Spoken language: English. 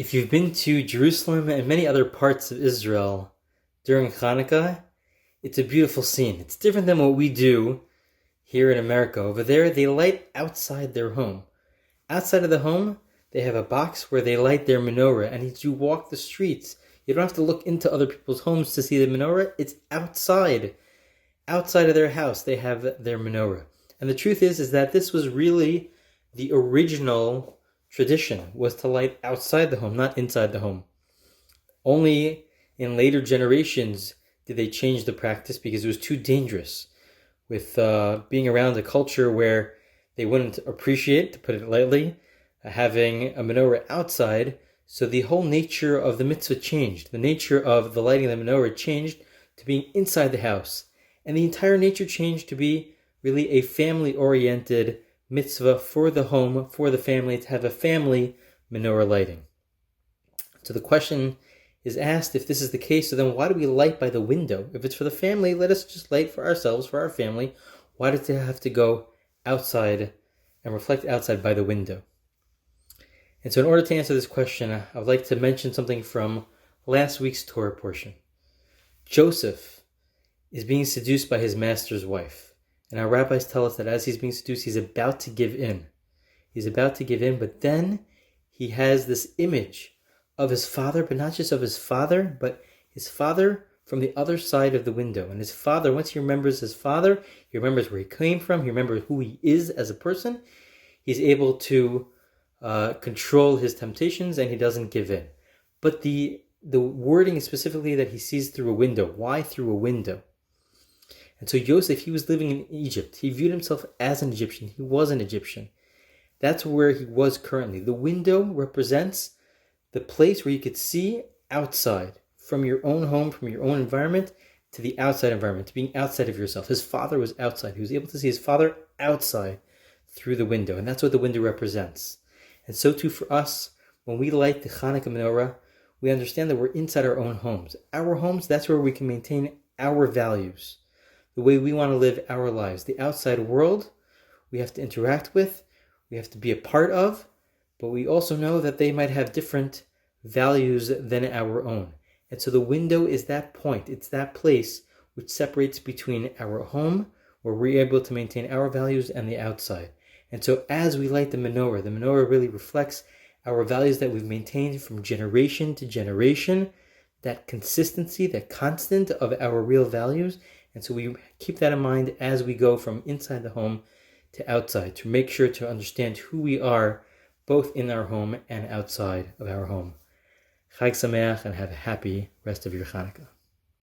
If you've been to Jerusalem and many other parts of Israel during Hanukkah, it's a beautiful scene. It's different than what we do here in America. Over there, they light outside their home. Outside of the home, they have a box where they light their menorah. And as you walk the streets, you don't have to look into other people's homes to see the menorah. It's outside. Outside of their house, they have their menorah. And the truth is that this was really the original tradition, was to light outside the home, not inside the home. Only in later generations did they change the practice because it was too dangerous with being around a culture where they wouldn't appreciate, to put it lightly, having a menorah outside. So the whole nature of the mitzvah changed. The nature of the lighting of the menorah changed to being inside the house. And the entire nature changed to be really a family-oriented mitzvah for the home, for the family, to have a family menorah lighting. So the question is asked, if this is the case, so then why do we light by the window? If it's for the family, let us just light for ourselves, for our family. Why does it have to go outside and reflect outside by the window? And so in order to answer this question, I would like to mention something from last week's Torah portion. Joseph is being seduced by his master's wife. And our rabbis tell us that as he's being seduced, he's about to give in. He's about to give in, but then he has this image of his father, but not just of his father, but his father from the other side of the window. And his father, once he remembers his father, he remembers where he came from, he remembers who he is as a person, he's able to control his temptations and he doesn't give in. But the wording is specifically that he sees through a window. Why through a window? And so Yosef, he was living in Egypt. He viewed himself as an Egyptian. He was an Egyptian. That's where he was currently. The window represents the place where you could see outside, from your own home, from your own environment, to the outside environment, to being outside of yourself. His father was outside. He was able to see his father outside through the window. And that's what the window represents. And so too for us, when we light the Hanukkah menorah, we understand that we're inside our own homes. Our homes, that's where we can maintain our values, the way we want to live our lives. The outside world, we have to interact with, we have to be a part of, but we also know that they might have different values than our own. And so the window is that point, it's that place which separates between our home, where we're able to maintain our values, and the outside. And so as we light the menorah really reflects our values that we've maintained from generation to generation, that consistency, that constant of our real values. And so we keep that in mind as we go from inside the home to outside, to make sure to understand who we are, both in our home and outside of our home. Chag Sameach, and have a happy rest of your Hanukkah.